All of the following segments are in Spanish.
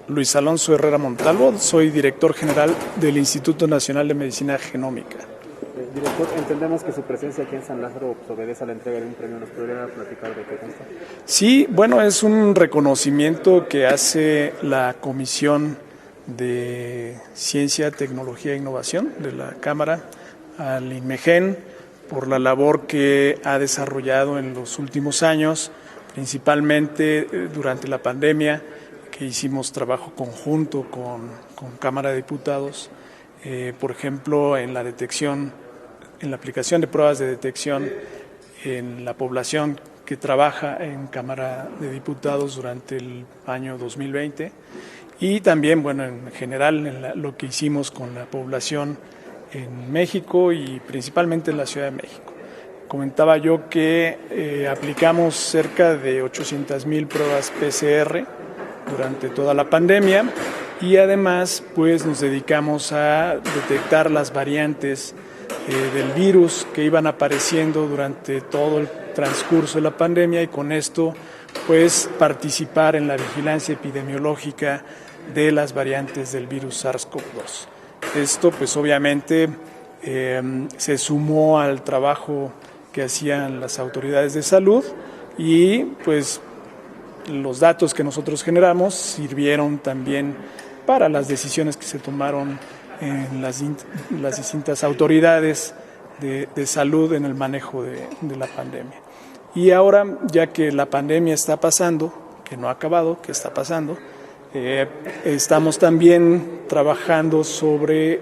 Luis Alonso Herrera Montalvo, soy director general del Instituto Nacional de Medicina Genómica. Director, entendemos que su presencia aquí en San Lázaro obedece a la entrega de un premio. ¿Nos podría platicar de qué consta? Sí, bueno, es un reconocimiento que hace la Comisión de Ciencia, Tecnología e Innovación de la Cámara al INMEGEN por la labor que ha desarrollado en los últimos años, principalmente durante la pandemia, que hicimos trabajo conjunto con Cámara de Diputados, por ejemplo, en la aplicación de pruebas de detección en la población que trabaja en Cámara de Diputados durante el año 2020 y también, bueno, en general en lo que hicimos con la población en México y principalmente en la Ciudad de México. Comentaba yo que aplicamos cerca de 800,000 pruebas PCR durante toda la pandemia y además pues nos dedicamos a detectar las variantes del virus que iban apareciendo durante todo el transcurso de la pandemia y con esto pues participar en la vigilancia epidemiológica de las variantes del virus SARS-CoV-2. Esto pues obviamente se sumó al trabajo que hacían las autoridades de salud y pues los datos que nosotros generamos sirvieron también para las decisiones que se tomaron en las distintas autoridades de salud en el manejo de la pandemia. Y ahora, ya que la pandemia está pasando, que no ha acabado, que está pasando, estamos también trabajando sobre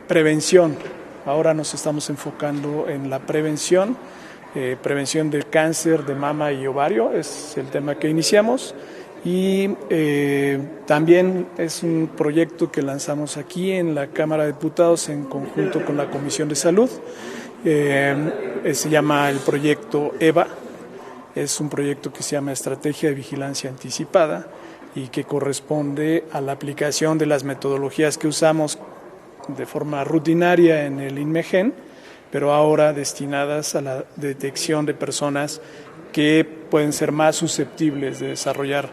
prevención. Ahora nos estamos enfocando en la prevención del cáncer de mama y ovario, es el tema que iniciamos y también es un proyecto que lanzamos aquí en la Cámara de Diputados en conjunto con la Comisión de Salud, se llama el proyecto EVA, es un proyecto que se llama Estrategia de Vigilancia Anticipada y que corresponde a la aplicación de las metodologías que usamos de forma rutinaria en el INMEGEN, pero ahora destinadas a la detección de personas que pueden ser más susceptibles de desarrollar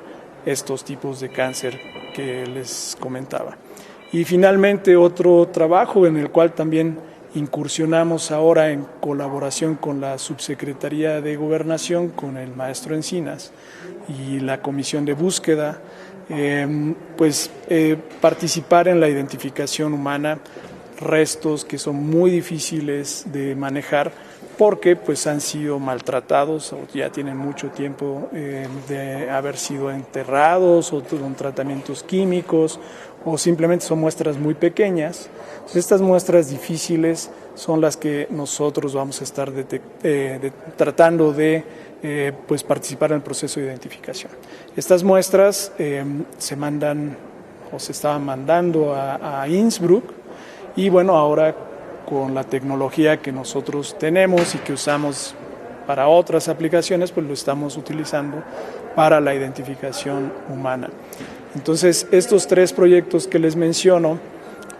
estos tipos de cáncer que les comentaba. Y finalmente otro trabajo en el cual también incursionamos ahora en colaboración con la Subsecretaría de Gobernación, con el maestro Encinas y la Comisión de Búsqueda, participar en la identificación humana, restos que son muy difíciles de manejar porque pues han sido maltratados o ya tienen mucho tiempo de haber sido enterrados o con tratamientos químicos o simplemente son muestras muy pequeñas. Estas muestras difíciles son las que nosotros vamos a estar tratando de participar en el proceso de identificación. Estas muestras se mandan o se estaban mandando a Innsbruck y bueno, ahora con la tecnología que nosotros tenemos y que usamos para otras aplicaciones, pues lo estamos utilizando para la identificación humana. Entonces, estos tres proyectos que les menciono,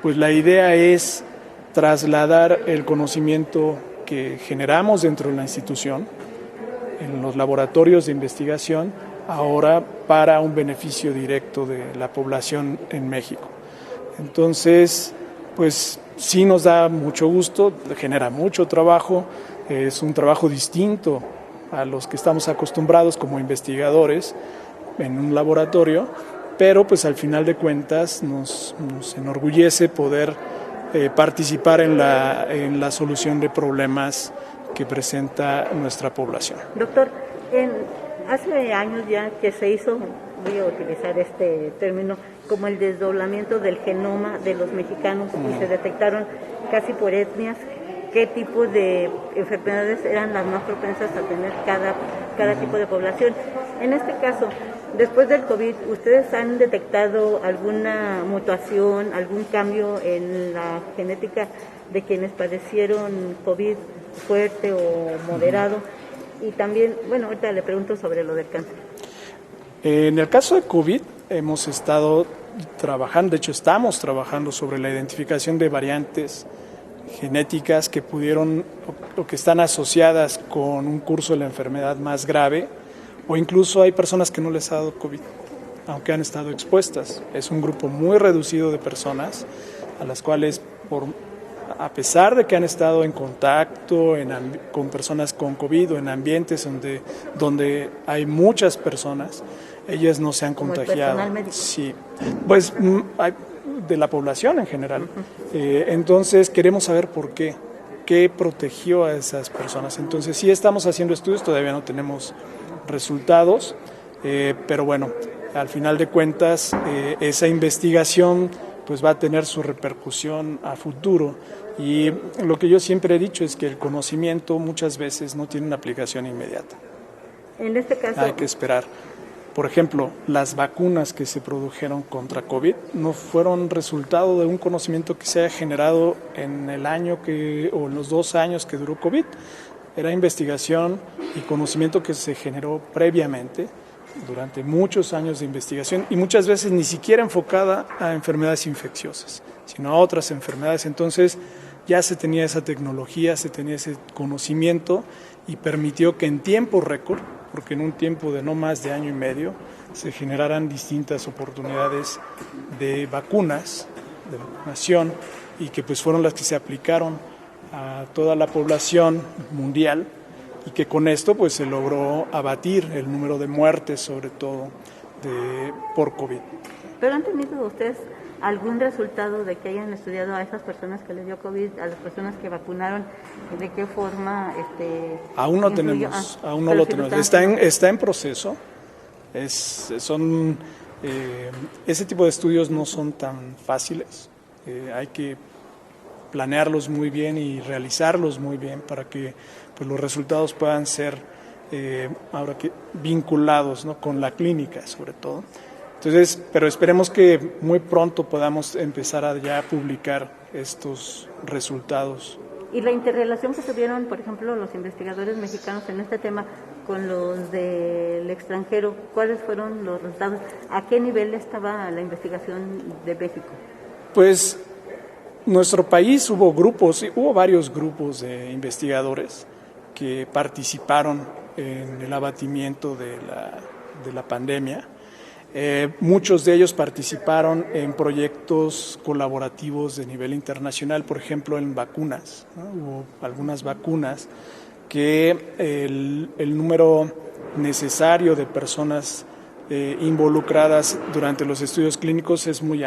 pues la idea es trasladar el conocimiento que generamos dentro de la institución, en los laboratorios de investigación, ahora para un beneficio directo de la población en México. Entonces, pues sí nos da mucho gusto, genera mucho trabajo, es un trabajo distinto a los que estamos acostumbrados como investigadores en un laboratorio, pero pues al final de cuentas nos enorgullece poder participar en la solución de problemas que presenta nuestra población. Doctor, hace años ya que se hizo, voy a utilizar este término, como el desdoblamiento del genoma de los mexicanos y se detectaron casi por etnias qué tipo de enfermedades eran las más propensas a tener cada tipo de población. En este caso, después del COVID, ¿ustedes han detectado alguna mutación, algún cambio en la genética de quienes padecieron COVID fuerte o moderado? Y también, bueno, ahorita le pregunto sobre lo del cáncer. En el caso de COVID hemos estado trabajando, de hecho estamos trabajando sobre la identificación de variantes genéticas que pudieron o que están asociadas con un curso de la enfermedad más grave o incluso hay personas que no les ha dado COVID. aunque han estado expuestas. Es un grupo muy reducido de personas a las cuales, a pesar de que han estado en contacto con personas con COVID o en ambientes donde hay muchas personas, ellas no se han contagiado. ¿Como el personal médico? Sí, pues de la población en general. Entonces queremos saber por qué protegió a esas personas. Entonces sí estamos haciendo estudios, todavía no tenemos resultados, pero bueno, al final de cuentas esa investigación pues va a tener su repercusión a futuro, y lo que yo siempre he dicho es que el conocimiento muchas veces no tiene una aplicación inmediata. En este caso hay que esperar. Por ejemplo, las vacunas que se produjeron contra COVID no fueron resultado de un conocimiento que se haya generado en el año o en los 2 años que duró COVID. Era investigación y conocimiento que se generó previamente durante muchos años de investigación, y muchas veces ni siquiera enfocada a enfermedades infecciosas, sino a otras enfermedades. Entonces ya se tenía esa tecnología, se tenía ese conocimiento, y permitió que en tiempo récord, porque en un tiempo de no más de año y medio, se generaran distintas oportunidades de vacunas, de vacunación, y que pues fueron las que se aplicaron a toda la población mundial, y que con esto pues se logró abatir el número de muertes, sobre todo por COVID. ¿Pero han tenido ustedes algún resultado de que hayan estudiado a esas personas que les dio COVID, a las personas que vacunaron, de qué forma aún no influyó? tenemos, aún no lo tenemos. Está en proceso. Ese tipo de estudios no son tan fáciles. Hay que planearlos muy bien y realizarlos muy bien para que pues, los resultados puedan ser vinculados, ¿no?, con la clínica, sobre todo. Entonces, pero esperemos que muy pronto podamos empezar a ya publicar estos resultados. Y la interrelación que tuvieron, por ejemplo, los investigadores mexicanos en este tema con los del extranjero, ¿cuáles fueron los resultados? ¿A qué nivel estaba la investigación de México? Pues nuestro país hubo varios grupos de investigadores que participaron en el abatimiento de la pandemia. Muchos de ellos participaron en proyectos colaborativos de nivel internacional, por ejemplo en vacunas, ¿no? Hubo algunas vacunas que el número necesario de personas involucradas durante los estudios clínicos es muy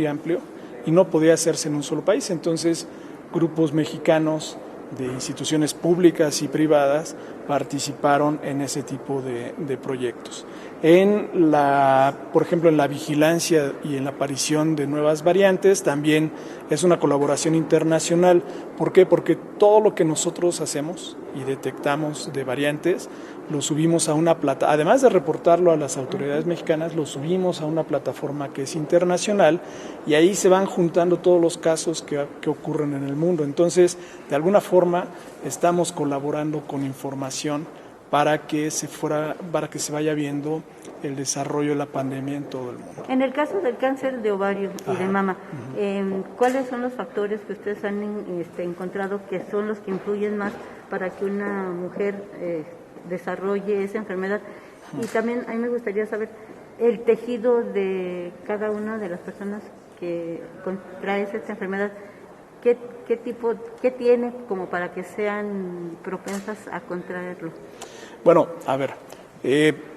amplio y no podía hacerse en un solo país. Entonces, grupos mexicanos de instituciones públicas y privadas participaron en ese tipo de proyectos. Por ejemplo, en la vigilancia y en la aparición de nuevas variantes, también es una colaboración internacional. ¿Por qué? Porque todo lo que nosotros hacemos y detectamos de variantes, lo subimos a una plataforma, además de reportarlo a las autoridades mexicanas, lo subimos a una plataforma que es internacional, y ahí se van juntando todos los casos que ocurren en el mundo. Entonces, de alguna forma, estamos colaborando con información para que se vaya viendo el desarrollo de la pandemia en todo el mundo. En el caso del cáncer de ovario y de mama, ¿cuáles son los factores que ustedes han encontrado que son los que influyen más para que una mujer desarrolle esa enfermedad? Y también a mí me gustaría saber el tejido de cada una de las personas que contrae esta enfermedad. ¿Qué tiene como para que sean propensas a contraerlo? Bueno, a ver,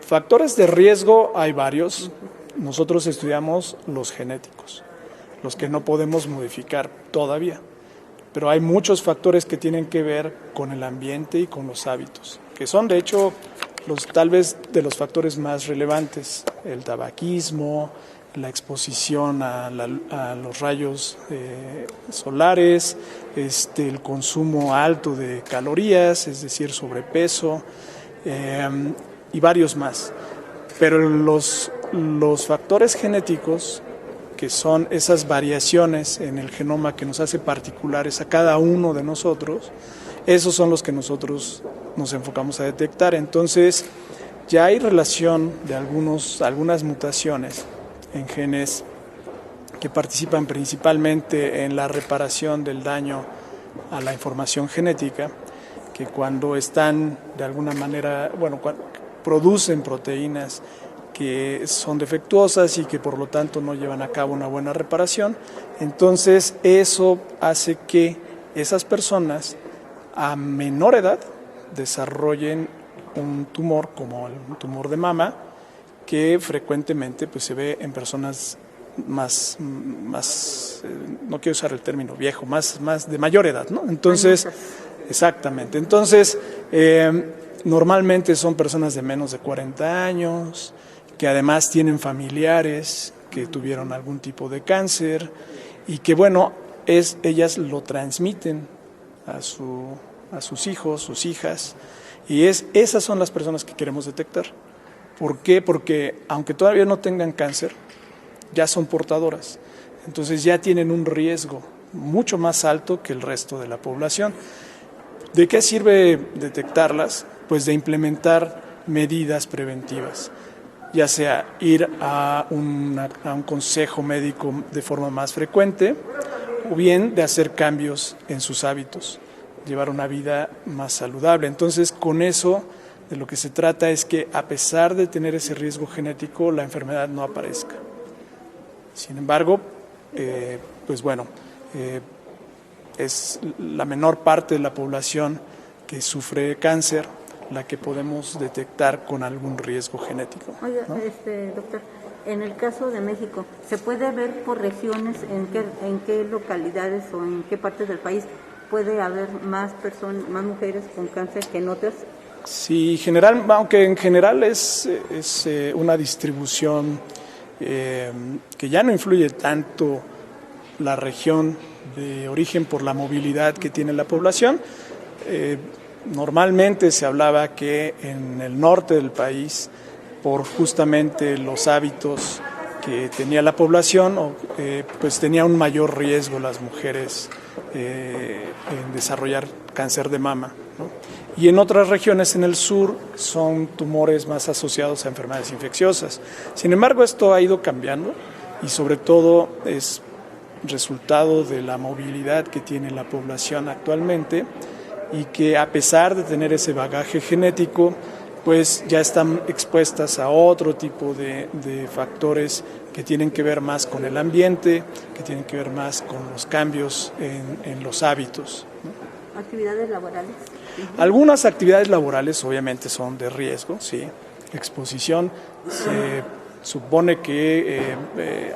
factores de riesgo hay varios. Nosotros estudiamos los genéticos, los que no podemos modificar todavía, pero hay muchos factores que tienen que ver con el ambiente y con los hábitos, que son de hecho tal vez de los factores más relevantes: el tabaquismo, la exposición a los rayos solares, el consumo alto de calorías, es decir, sobrepeso, y varios más. Pero los factores genéticos, que son esas variaciones en el genoma que nos hace particulares a cada uno de nosotros, esos son los que nosotros nos enfocamos a detectar. Entonces, ya hay relación de algunas mutaciones en genes que participan principalmente en la reparación del daño a la información genética, que cuando están de alguna manera, producen proteínas que son defectuosas y que por lo tanto no llevan a cabo una buena reparación. Entonces eso hace que esas personas a menor edad desarrollen un tumor como un tumor de mama, que frecuentemente pues se ve en personas más no quiero usar el término viejo, más de mayor edad, ¿no? Entonces, exactamente. Entonces, normalmente son personas de menos de 40 años, que además tienen familiares que tuvieron algún tipo de cáncer y que, bueno, ellas lo transmiten a sus hijos, sus hijas, y esas son las personas que queremos detectar. ¿Por qué? Porque aunque todavía no tengan cáncer, ya son portadoras. Entonces ya tienen un riesgo mucho más alto que el resto de la población. ¿De qué sirve detectarlas? Pues de implementar medidas preventivas, ya sea ir a un consejo médico de forma más frecuente o bien de hacer cambios en sus hábitos, llevar una vida más saludable. Entonces, con eso de lo que se trata es que a pesar de tener ese riesgo genético, la enfermedad no aparezca. Sin embargo, pues bueno, es la menor parte de la población que sufre cáncer la que podemos detectar con algún riesgo genético, ¿no? Oiga, doctor, en el caso de México, ¿se puede ver por regiones en qué localidades o en qué partes del país puede haber más mujeres con cáncer que en otras? Sí, aunque en general es una distribución que ya no influye tanto la región de origen por la movilidad que tiene la población. Normalmente se hablaba que en el norte del país, por justamente los hábitos que tenía la población, pues tenía un mayor riesgo las mujeres en desarrollar cáncer de mama, ¿no? Y en otras regiones en el sur son tumores más asociados a enfermedades infecciosas. Sin embargo, esto ha ido cambiando y sobre todo es resultado de la movilidad que tiene la población actualmente y que a pesar de tener ese bagaje genético, pues ya están expuestas a otro tipo de factores que tienen que ver más con el ambiente, que tienen que ver más con los cambios en los hábitos, ¿no? ¿Actividades laborales? Algunas actividades laborales obviamente son de riesgo, sí. Exposición, se supone que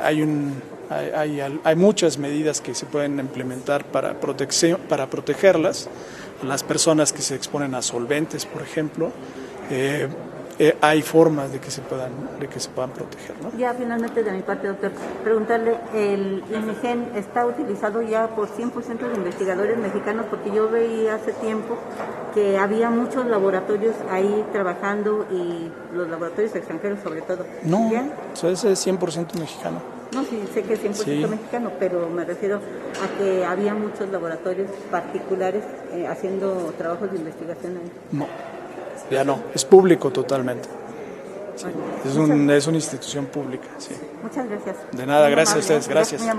hay muchas medidas que se pueden implementar para protegerlas. Las personas que se exponen a solventes, por ejemplo, hay formas de que se puedan proteger, ¿no? Ya finalmente de mi parte, doctor, preguntarle, ¿el INMEGEN está utilizado ya por 100% de investigadores mexicanos? Porque yo veía hace tiempo que había muchos laboratorios ahí trabajando y los laboratorios extranjeros sobre todo. No, ¿Ya? eso es 100% mexicano. No, sí, sé que es 100% Sí. mexicano, pero me refiero a que había muchos laboratorios particulares haciendo trabajos de investigación ahí. No, ya no, es público totalmente. Sí. Bueno, Es una institución pública, sí. muchas gracias. De nada, Muy gracias a amable, ustedes, gracias. Muy amable.